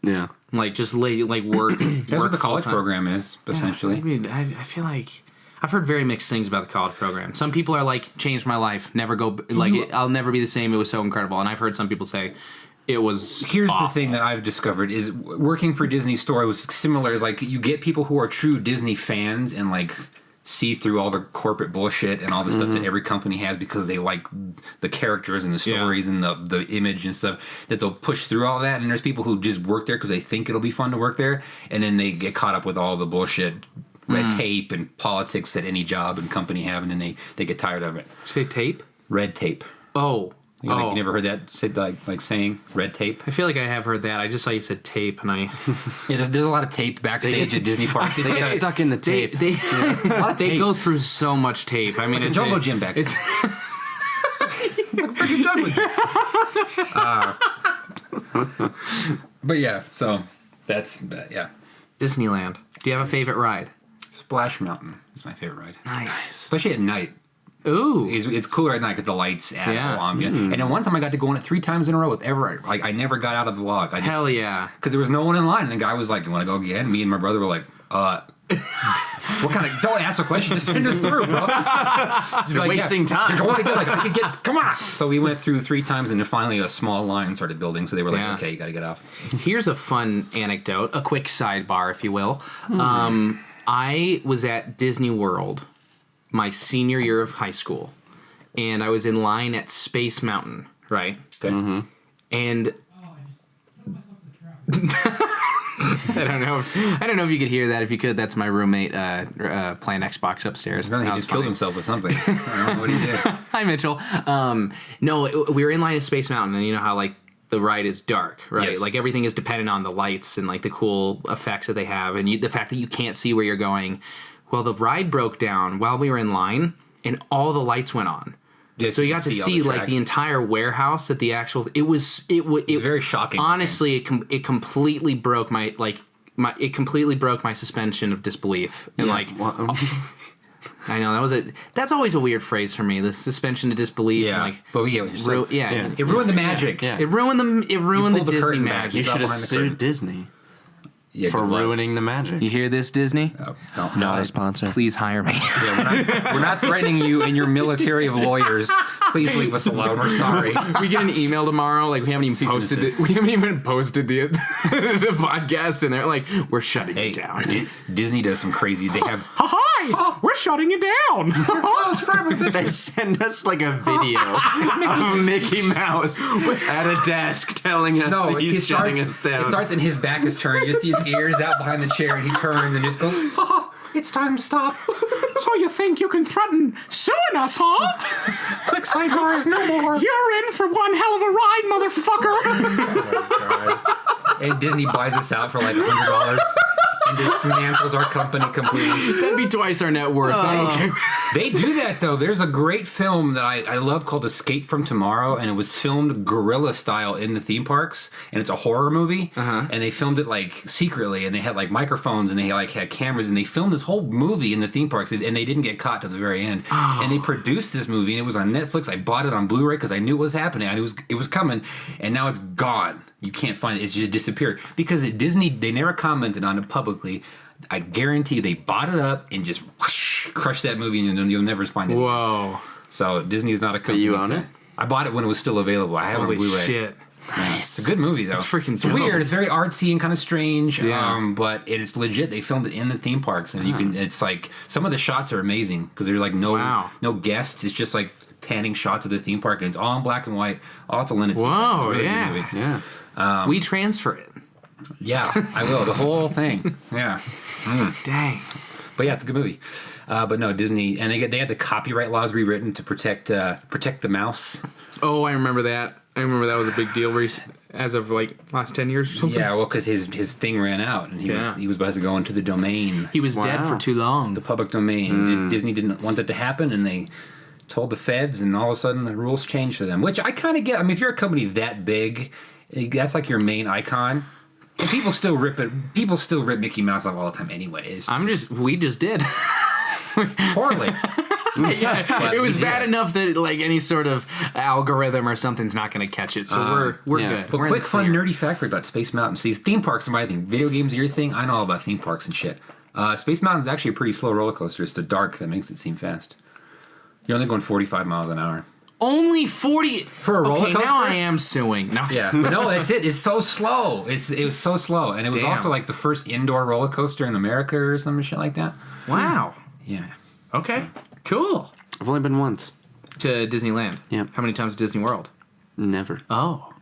Yeah. like just like work. That's what the college program is essentially. I mean, I feel like I've heard very mixed things about the college program. Some people are like, changed my life. Never go like I'll never be the same. It was so incredible. And I've heard some people say it was. Here's awful. the thing that I've discovered is working for Disney Store was similar. Is like you get people who are true Disney fans and like see through all the corporate bullshit and all the stuff that every company has because they like the characters and the stories and the image and stuff that they'll push through all that. And there's people who just work there because they think it'll be fun to work there, and then they get caught up with all the bullshit. Red tape and politics that any job and company have, and then they get tired of it. Say tape. Red tape. Oh, You never heard that saying? Red tape. I feel like I have heard that. I just saw you said tape, and I. Yeah, there's a lot of tape backstage at Disney parks. They get stuck in the tape. They go through so much tape. I mean, it's like a jumbo gym back there. It's like a freaking jumbo gym. But yeah, so that's Disneyland. Do you have a favorite ride? Splash Mountain is my favorite ride. Nice. Especially at night. Ooh. It's cooler at night because the lights add ambient. And then one time I got to go on it 3 times in a row with I never got out of the log. Hell yeah. Because there was no one in line. And the guy was like, you want to go again? Me and my brother were like, what kind of, don't ask a question, just send us through, bro. You're wasting time. You're going again, I could get, come on. So we went through 3 times and then finally a small line started building. So they were like, okay, you got to get off. Here's a fun anecdote, a quick sidebar, if you will. I was at Disney World my senior year of high school, and I was in line at Space Mountain, right? Okay. Mm-hmm. And I don't know if you could hear that. If you could, that's my roommate playing Xbox upstairs. He just killed himself with something. I don't know what he did. Hi, Mitchell. No, we were in line at Space Mountain, and you know how like the ride is dark, right? Yes. Like everything is dependent on the lights and like the cool effects that they have, and the fact that you can't see where you're going. Well, the ride broke down while we were in line, and all the lights went on. Yeah, so you got to see like the entire warehouse at the actual. It was very shocking. Honestly, it completely broke my suspension of disbelief, and I know that's always a weird phrase for me. The suspension of disbelief. Yeah, and but it ruined the magic. Yeah. It ruined the Disney magic. You should have sued Disney. Yeah, for ruining the magic. You hear this, Disney? Don't. Not a sponsor. Please hire me. Yeah, we're not threatening you and your military of lawyers. Please leave us alone. We're sorry. We get an email tomorrow. Like we haven't even posted the the podcast, and they're like, "We're shutting it down." Disney does some crazy. They have. Hi, we're shutting it down. They send us like a video of Mickey Mouse at a desk telling us he's shutting us down. It starts and his back is turned. You just see his ears out behind the chair, and he turns and just goes, it's time to stop. So you think you can threaten suing us, huh? Quick sidebars, no more. You're in for one hell of a ride, motherfucker. Oh my God. And Disney buys us out for like $100 and dismantles our company completely. That'd be twice our net worth. Okay. They do that though. There's a great film that I love called Escape from Tomorrow, and it was filmed guerrilla style in the theme parks, and it's a horror movie. And they filmed it like secretly, and they had like microphones, and they like had cameras, and they filmed this whole movie in the theme parks, and they didn't get caught till the very end. And they produced this movie, and it was on Netflix. I bought it on Blu-ray because I knew what was happening. It was coming, and now it's gone. You can't find it. It's just disappeared because at Disney they never commented on it publicly. I guarantee you they bought it up and just whoosh, crushed that movie, and you'll never find it. Whoa! So Disney is not a company. But you own it? I bought it when it was still available. I have it on Blu-ray. Shit! Nice. It's a good movie though. It's freaking. It's weird. It's very artsy and kind of strange. Yeah. But it's legit. They filmed it in the theme parks, and you can. It's like some of the shots are amazing because there's like no guests. It's just like panning shots of the theme park, and it's all in black and white. I'll have to lend it to you. Whoa! Really Yeah. We transfer it. Yeah, I will. The whole thing. Yeah. Dang. But yeah, it's a good movie. But no, Disney, and they had the copyright laws rewritten to protect the mouse. Oh, I remember that. I remember that was a big deal as of like last 10 years or something. Yeah, well, because his thing ran out, and he was about to go into the domain. He was dead for too long. The public domain. Disney didn't want it to happen, and they told the feds, and all of a sudden the rules changed for them, which I kind of get. I mean, if you're a company that big, that's like your main icon. And people still rip Mickey Mouse off all the time anyways. We just did. Poorly. Yeah, it was bad enough that like any sort of algorithm or something's not going to catch it. So we're good. But quick fun nerdy fact about Space Mountain. See, theme parks are my thing. Video games are your thing. I know all about theme parks and shit. Space Mountain is actually a pretty slow roller coaster. It's the dark that makes it seem fast. You're only going 45 miles an hour. Only 40 for a roller coaster. Now I am suing. No. Yeah, no, that's it. It's so slow. It was so slow, and it was also like the first indoor roller coaster in America or some shit like that. Wow. Yeah. Okay. Cool. I've only been once to Disneyland. Yeah. How many times to Disney World? Never. Oh.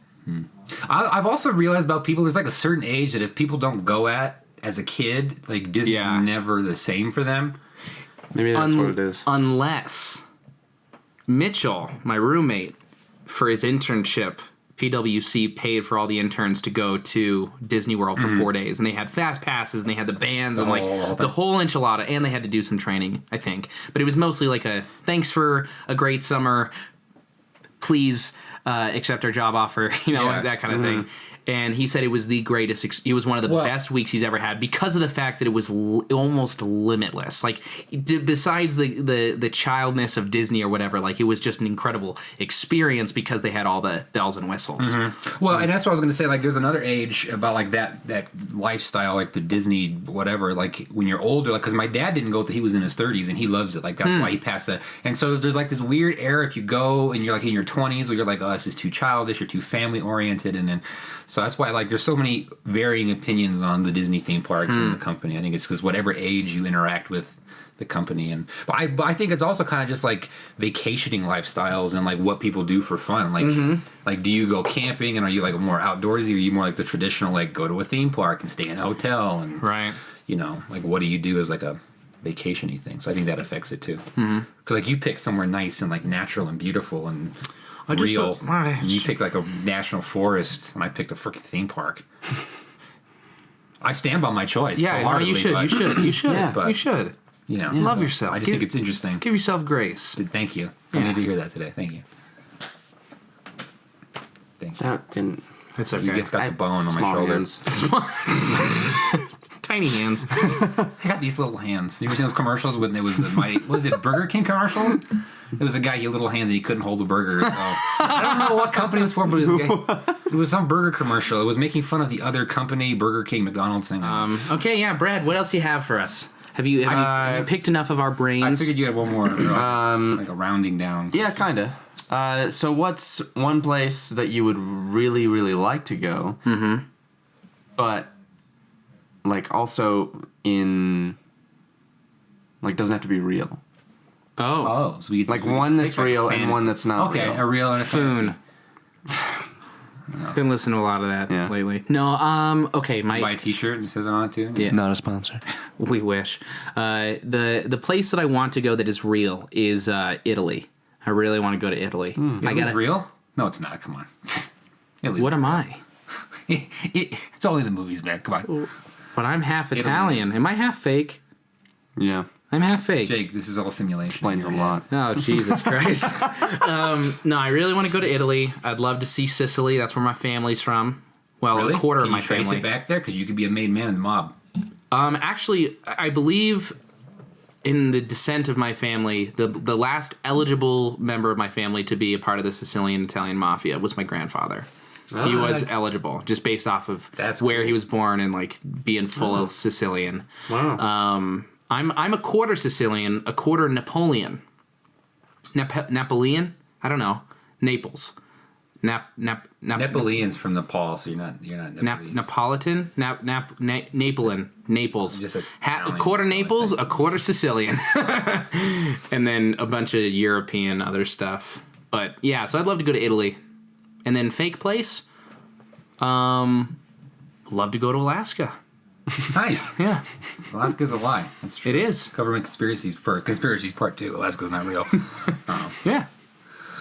I've also realized about people. There's like a certain age that if people don't go at as a kid, like Disney's never the same for them. Maybe that's what it is. Unless Mitchell, my roommate, for his internship, PwC paid for all the interns to go to Disney World for 4 days, and they had fast passes, and they had the bands, and like the whole enchilada, and they had to do some training, I think. But it was mostly like a thanks for a great summer, please accept our job offer, that kind of thing. And he said it was the greatest. It was one of the best weeks he's ever had because of the fact that it was almost limitless. Like, besides the childness of Disney or whatever, like it was just an incredible experience because they had all the bells and whistles. Well, and that's what I was going to say. Like, there's another age about like that lifestyle, like the Disney whatever. Like when you're older, like because my dad didn't go. He was in his 30s and he loves it. Like that's why he passed that. And so there's like this weird era if you go and you're like in your 20s where you're like, oh, this is too childish, you're too family oriented, and then. So that's why, like, there's so many varying opinions on the Disney theme parks and the company. I think it's because whatever age you interact with the company, but I think it's also kind of just like vacationing lifestyles and like what people do for fun. Like, like, do you go camping and are you like more outdoorsy, or are you more like the traditional like go to a theme park and stay in a hotel and like what do you do as like a vacation-y thing? So I think that affects it too. Because like you pick somewhere nice and like natural and beautiful and. Real. You picked like a national forest, and I picked a freaking theme park. I stand by my choice. Yeah, no, you should. You should. Yeah, but, you should. Love yourself. I just think it's interesting. Give yourself grace. Thank you. I need to hear that today. Thank you. Thank you. That didn't. It's okay. You just got the bone on my shoulder. Hands. Tiny hands. I got these little hands. You ever seen those commercials when it was was it Burger King commercials? It was a guy, he had little hands and he couldn't hold a burger. So. I don't know what company it was for, but it was some burger commercial. It was making fun of the other company, Burger King, McDonald's thing. Okay, yeah, Brad, what else do you have for us? Have you picked enough of our brains? I figured you had one more. Like a rounding down. Yeah, kind of. So what's one place that you would really, really like to go, but like also in, like doesn't have to be real? Oh, so we like one that's real and one that's not real. Okay, a real and a Foon. Been listening to a lot of that lately. No, okay, buy a t-shirt and it says it on it too? Yeah. Not a sponsor. We wish. The place that I want to go that is real is Italy. I really want to go to Italy. Italy's real? No, it's not. Come on. What am I? It's only the movies, man. Come on. But I'm half Italian. Am I half fake? Yeah. I'm half fake. Jake, this is all simulation. Explains a lot. Oh, Jesus Christ. No, I really want to go to Italy. I'd love to see Sicily. That's where my family's from. Well, really? A quarter Can of my you trace family. it back there? Because you could be a made man in the mob. Actually, I believe in the descent of my family, the last eligible member of my family to be a part of the Sicilian Italian Mafia was my grandfather. He was eligible, just based off of where he was born and like being full Sicilian. Wow. I'm a quarter Sicilian, a quarter Napoleon. Napoleon? I don't know. Naples. Neapolitan's from Nepal, so you're not Nepalese. Napolitan? Napoleon. Naples. Just a quarter Naples, a quarter Sicilian. And then a bunch of European other stuff. But yeah, so I'd love to go to Italy. And then fake place? Love to go to Alaska. Nice. Yeah. Alaska's a lie. That's true. It is. Government conspiracies part 2. Alaska's not real. Yeah.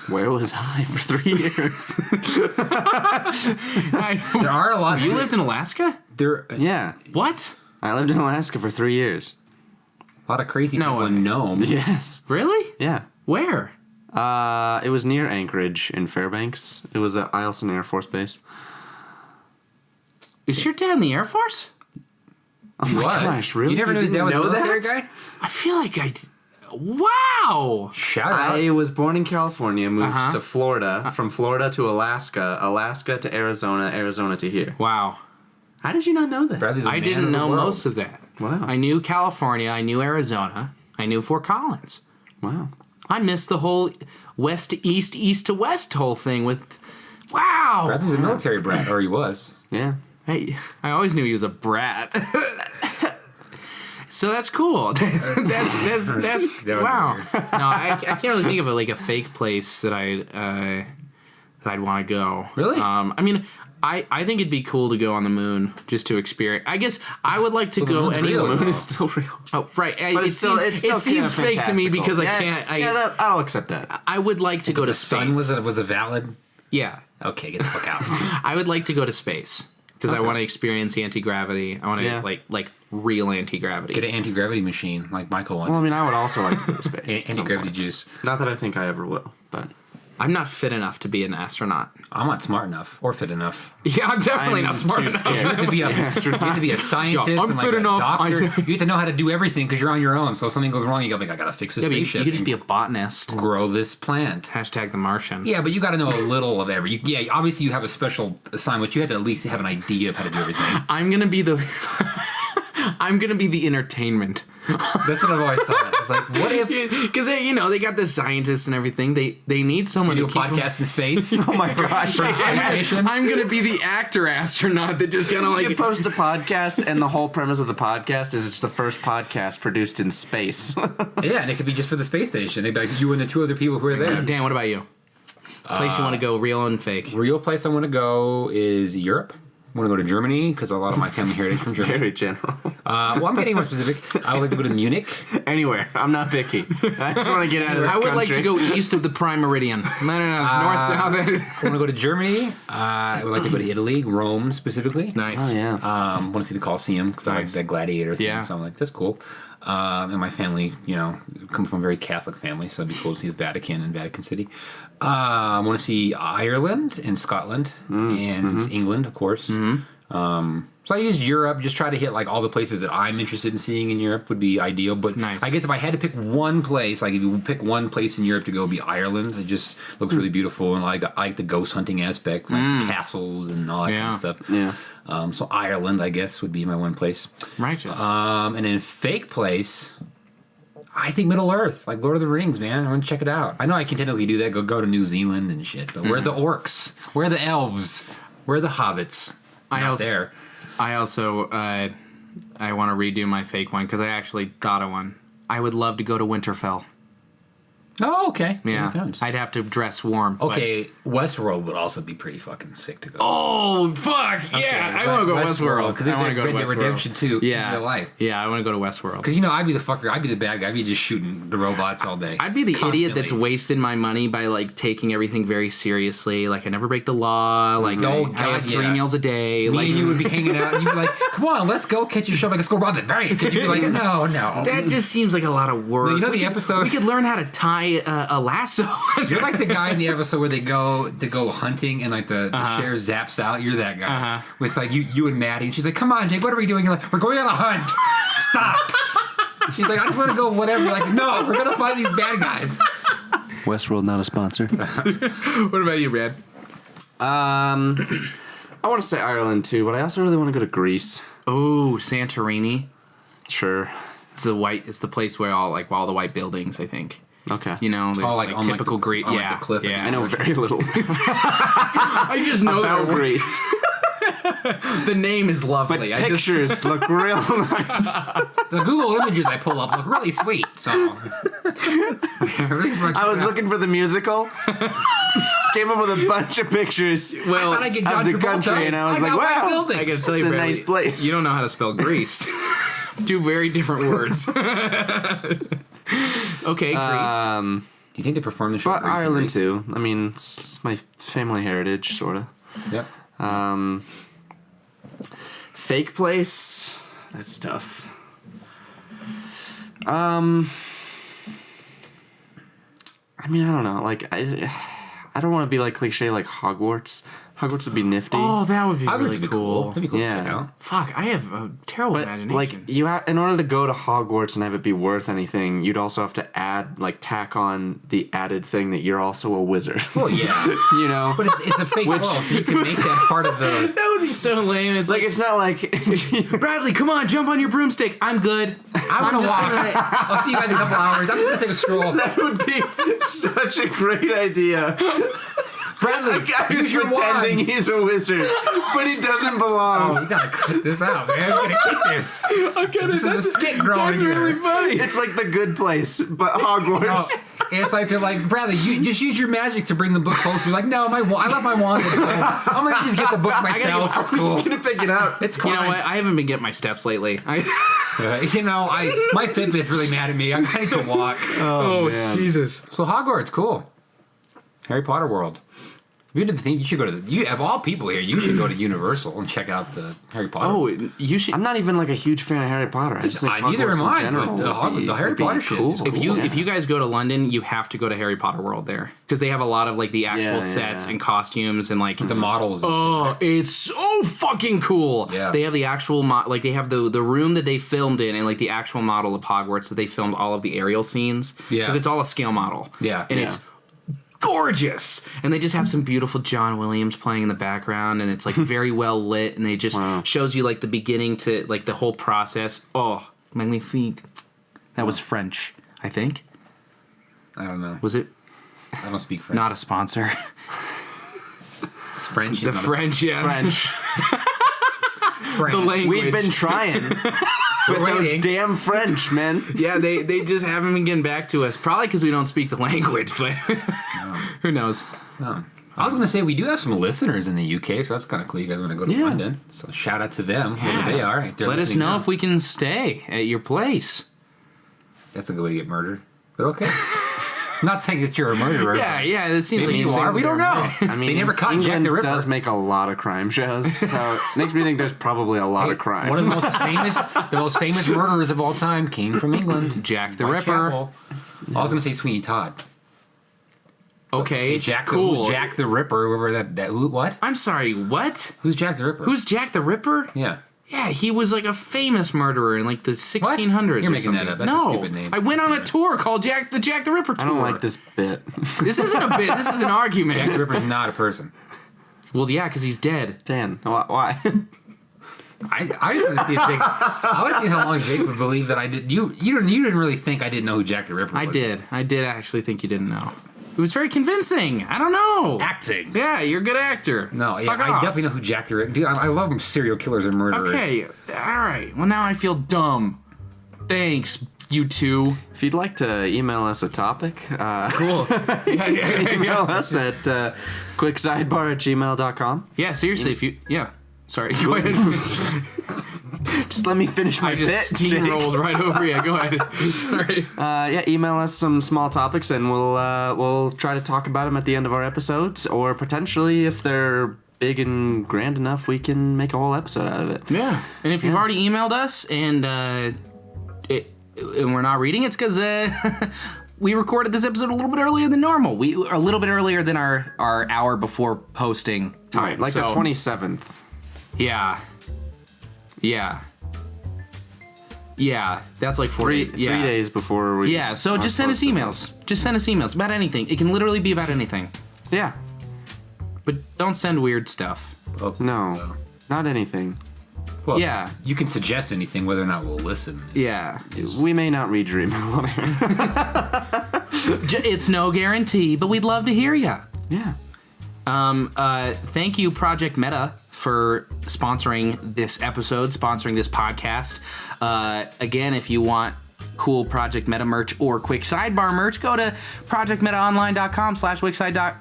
Where was I for 3 years? There are a lot. You lived in Alaska? Yeah. What? I lived in Alaska for 3 years. A lot of crazy No people way. in Nome. Yes. Really? Yeah. Where? It was near Anchorage in Fairbanks. It was at Eielson Air Force Base. Is your dad in the Air Force? Oh my gosh, really? You never knew his dad was a military that? guy? I feel like wow! Shout out. I was born in California, moved to Florida, from Florida to Alaska, Alaska to Arizona, Arizona to here. Wow. How did you not know that? Bradley's a I man didn't of the know world. most of that. Wow. I knew California, I knew Arizona, I knew Fort Collins. Wow. I missed the whole west to east, east to west whole thing with... Wow! Bradley's a military brat, or he was. Yeah. Hey, I always knew he was a brat. So that's cool. That's wow. Weird. No, I can't really think of a fake place that I'd want to go. Really? I mean, I think it'd be cool to go on the moon just to experience. I guess I would like to the go moon's anywhere. real. The moon is still real. Oh, right. But It seems fake to me because I can't. I'll accept that. I would like to go to The space. sun was a valid. Yeah. Okay, get the fuck out. I would like to go to space because I want to experience anti-gravity. I want to like real anti-gravity. Get an anti-gravity machine like Michael Well, wants. I mean, I would also like to go to space. at some Anti-gravity point. juice. Not that I think I ever will, but I'm not fit enough to be an astronaut. I'm not smart enough or fit enough. Yeah, I'm definitely I'm not smart too enough. scared. You have to be a, you have to be a scientist Yeah, I'm and like fit a enough. doctor. You have to know how to do everything because you're on your own. So if something goes wrong, you gotta be like, I gotta fix this Yeah, but you spaceship. could just and be a botanist. grow this plant. Hashtag the Martian. Yeah, but you got to know a little of every. Yeah, obviously you have a special assignment. You have to at least have an idea of how to do everything. I'm gonna be the. I'm gonna be the entertainment. That's what I've always thought. It's like, what if you Because they got the scientists and everything. They need someone do to a keep podcast in space? oh my gosh. I'm gonna be the actor astronaut that just kind of You like. post a podcast, and the whole premise of the podcast is it's the first podcast produced in space. Yeah, and it could be just for the space station. They'd be like you and the two other people who are there. Dan, what about you? Place you want to go, real and fake? Real place I want to go is Europe. I want to go to Germany because a lot of my family heritage from Germany. Very general. Well, I'm getting more specific. I would like to go to Munich. Anywhere. I'm not picky. I just want to get out of this I would country. like to go east of the prime meridian. No, north, south. I want to go to Germany. I would like to go to Italy, Rome specifically. Nice. Oh, yeah. Want to see the Colosseum because I like that gladiator thing. Yeah. So I'm like, that's cool. And my family, come from a very Catholic family, so it'd be cool to see the Vatican and Vatican City. I want to see Ireland and Scotland and England, of course. So I used Europe, just try to hit like all the places that I'm interested in seeing in Europe would be ideal. But Nice. I guess if I had to pick one place, like if you pick one place in Europe to go, it'd be Ireland. It just looks really beautiful, and I like the ghost hunting aspect, like the castles and all that kind of stuff. Yeah. So Ireland, I guess, would be my one place. Righteous. And then fake place, I think Middle Earth, like Lord of the Rings, man. I want to check it out. I know I can technically do that, go to New Zealand and shit, but where are the orcs? Where are the elves? Where are the hobbits? Not there. I also I want to redo my fake one because I actually thought of one. I would love to go to Winterfell. Oh, okay. Yeah, Game of Thrones. I'd have to dress warm. but- Okay, Westworld would also be pretty fucking sick to go. Oh fuck! Yeah, I want to go Westworld because I want to go to Red Dead Westworld. Redemption 2 Yeah, in real life. Yeah, I want to go to Westworld. Because I'd be the fucker. I'd be the bad guy. I'd be just shooting the robots all day. I'd be the idiot that's Constantly. wasting my money by like taking everything very seriously. Like I never break the law. Like I have 3 meals a day. Me like and you would be hanging out. And you'd be like, "Come on, let's go catch a show. Like, let's go rob the bank." And you'd be like, "No." that just seems like a lot of work. No, you know We the could- episode- we could learn how to tie a lasso. You're like the guy in the episode where they go hunting and like the sheriff zaps out. You're that guy with like you and Maddie. And she's like, "Come on, Jake, what are we doing?" You're like, "We're going on a hunt. Stop." She's like, "I just want to go whatever." You're like, "No, we're gonna find these bad guys." Westworld, not a sponsor. What about you, Brad? I want to say Ireland too, but I also really want to go to Greece. Oh, Santorini. Sure. It's the place where all the white buildings. I think. Okay. You know, Oh, like on, like, typical the- Greek. on, like, Yeah, the cliff. yeah. I know very little I just know about that Greece, the name is but lovely. pictures look real nice. The Google images I pull up look really sweet. So I was looking for the musical. Came up with a bunch of pictures Well, I thought I get of John the Travolta. country, and I was got like, white wow. buildings. I can tell It's you, a Bradley, nice place. You don't know how to spell Greece. Two very different words. Okay, Greece. Do you think they perform the show? But in Greece and Ireland Greece? too. I mean, it's my family heritage, sort of. Yep. Fake place. That's tough. I mean, I don't know. Like, I don't want to be like cliche like Hogwarts. Hogwarts would be nifty. Oh, that would be I would really be cool. That'd be cool Yeah. to check out. Fuck, I have a terrible But imagination. like you have, in order to go to Hogwarts and have it be worth anything, you'd also have to tack on the added thing that you're also a wizard. Well, yeah. You know, But it's a fake world, so you can make that part of the... that would be so lame. It's like it's not like Bradley, come on, jump on your broomstick. I'm good. I want to walk. I'll see you guys in a couple hours. I'm just going to take a stroll. that would be such a great idea. Bradley, The guy who's use your pretending wand. he's a wizard, but he doesn't belong. Oh, we got to cut this out, man. We got to keep this. Okay, this is a skit growing here. funny. It's like The Good Place, but Hogwarts. And it's like they're like, Bradley, you just use your magic to bring the book closer. You're like, no, I left my wand at home. I'm gonna just get the book myself. It's cool. I'm gonna pick it up. It's cool. You know what? I haven't been getting my steps lately. My Fitbit's really mad at me. I need to walk. Oh, man. Jesus. So Hogwarts, cool. Harry Potter World. If you did the thing, you should go to of all people here, you should go to Universal and check out the Harry Potter. Oh, you should. I'm not even like a huge fan of Harry Potter. I just think neither Hogwarts am I, in general but would the Harry would be Potter shit cool. is If you guys go to London, you have to go to Harry Potter World there because they have a lot of like the actual sets and costumes and like the models. Oh, it's so fucking cool. Yeah. They have the actual like they have the room that they filmed in and like the actual model of Hogwarts that they filmed all of the aerial scenes. Yeah. Because it's all a scale model. Yeah. And Yeah. it's gorgeous. And they just have some beautiful John Williams playing in the background and it's like very well lit and they just shows you like the beginning to like the whole process. Oh, magnifique. That was French, I think. I don't know. Was it? I don't speak French. Not a sponsor. It's French. The French, yeah. French. French. The language. We've been trying. But those damn French, man. Yeah, they just haven't been getting back to us. Probably because we don't speak the language, but who knows? I was going to say, we do have some listeners in the UK, so that's kind of cool. You guys want to go to London. So shout out to them, whoever they are. Let us know if we can stay at your place. That's a good way to get murdered. But okay. I'm not saying that you're a murderer. Yeah, it seems Maybe like you are. We don't know. I mean, They never caught Jack England the Ripper. does make a lot of crime shows, so it makes me think there's probably a lot of crime. One of the most famous murderers of all time came from England. Jack the Whitechapel. Ripper. I was going to say Sweeney Todd. Okay, Cool. Jack the Ripper, whoever that who, what? I'm sorry, what? Who's Jack the Ripper? Who's Jack the Ripper? Yeah. Yeah, he was like a famous murderer in like the 1600s. You're or making that something. up. That's no, a stupid name. I went on a tour called Jack the Ripper tour. I don't like this bit. This isn't a bit. This is an argument. Jack the Ripper's not a person. Well, yeah, because he's dead. Dan, why? I was going to see if Jake. I want to see how long Jake would believe that I did. You didn't really think I didn't know who Jack the Ripper was. I did actually think you didn't know. It was very convincing. I don't know. Acting. Yeah, you're a good actor. No, yeah, Fuck I off. definitely know who Jack the Ripper. Dude, I love him. Serial killers and murderers. Okay, all right. Well, now I feel dumb. Thanks, you two. If you'd like to email us a topic, Cool. email us at quicksidebar@gmail.com. Yeah, seriously, if you... Yeah. Sorry, go ahead. Just let me finish my I bit. just Jake. steamrolled right over you. Go ahead. Sorry. Yeah, email us some small topics and we'll try to talk about them at the end of our episodes, or potentially if they're big and grand enough, we can make a whole episode out of it. Yeah. And if you've already emailed us and we're not reading, it's because we recorded this episode a little bit earlier than normal. A little bit earlier than our hour before posting time. Right, like the 27th. Yeah. Yeah, that's like 3 3 yeah. days before we... Yeah, so just send us emails. Just send us emails about anything. It can literally be about anything. Yeah. But don't send weird stuff. Oh, No, not anything. Well, Yeah. You can suggest anything, whether or not we'll listen. Yeah. We may not read your email on air. It's no guarantee, but we'd love to hear ya. Yeah. Thank you, Project Meta, for sponsoring this episode, sponsoring this podcast. Again, if you want cool Project Meta merch or quick sidebar merch, go to projectmetaonline.com/wixsite.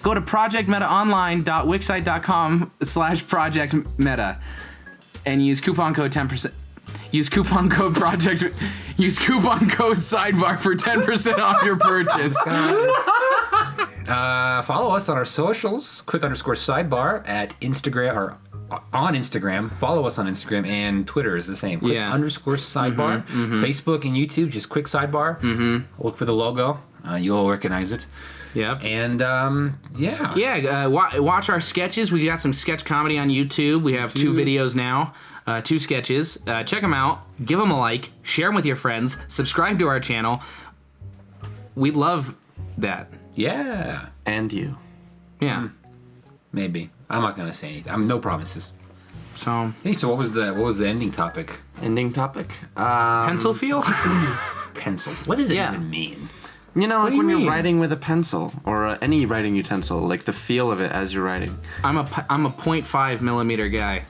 Go to projectmetaonline.wixsite.com/projectmeta and use coupon code 10%. Use coupon code sidebar for 10% off your purchase. Follow us on our socials, quick_sidebar at Instagram or on Instagram. Follow us on Instagram, and Twitter is the same. quick_sidebar. Facebook and YouTube, just quick sidebar. Look for the logo. You'll recognize it. Yep. And yeah. Yeah, watch our sketches. We got some sketch comedy on YouTube. We have 2 videos now, 2 sketches. Check them out. Give them a like. Share them with your friends. Subscribe to our channel. We'd love that. Yeah. And you. Yeah. Maybe. I'm not gonna say anything. No promises. So, Hey, so what was the ending topic? Ending topic. pencil feel? Pencil. What does it Yeah. even mean? You know, like do you when mean? you're writing with a pencil or any writing utensil, like the feel of it as you're writing. I'm a 0.5 millimeter guy.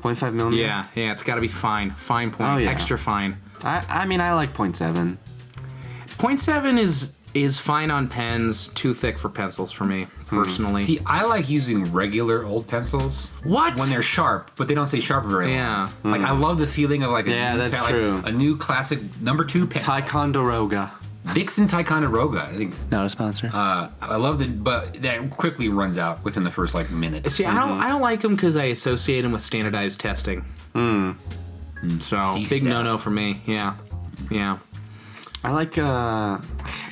0.5 millimeter? Yeah, it's got to be fine. Fine point. Oh, yeah. Extra fine. I mean, I like 0.7. .7 is fine on pens, too thick for pencils for me, personally. See, I like using regular old pencils. What? When they're sharp, but they don't stay sharp very long. Yeah. Like, I love the feeling of like a Yeah, new that's like, true. a new classic #2 pencil. Ticonderoga. Dixon Ticonderoga. I think Not a sponsor. I love it, but that quickly runs out within the first like minute. See, I don't like them because I associate them with standardized testing. So, big CSAT. no-no for me. Yeah. Yeah. I like, I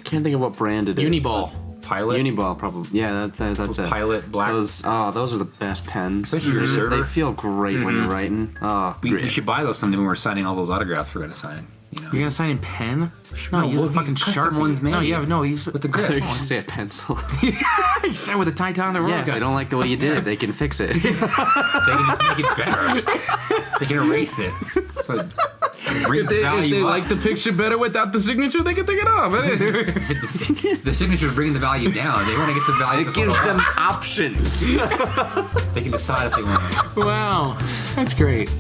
can't think of what brand it is. Uniball. Pilot. Uniball, probably. Yeah, that's it. Pilot black. Those are the best pens. Especially your server. They feel great when you're writing. Oh, We should buy those someday when we're signing all those autographs we're gonna sign. You know? You're going to sign in pen? No, use well, a fucking custom Sharpie. ones made. No, yeah, no, he's with the I grip. thought you say a pencil. You said with a Ticonderoga. Yeah, if they don't like the way you did it, they can fix it. They can just make it better. They can erase it. So it brings If value they up. like the picture better without the signature, they can take it off. The signature's bringing the value down. They want to get the value. It gives them options. They can decide if they want to. Wow, that's great.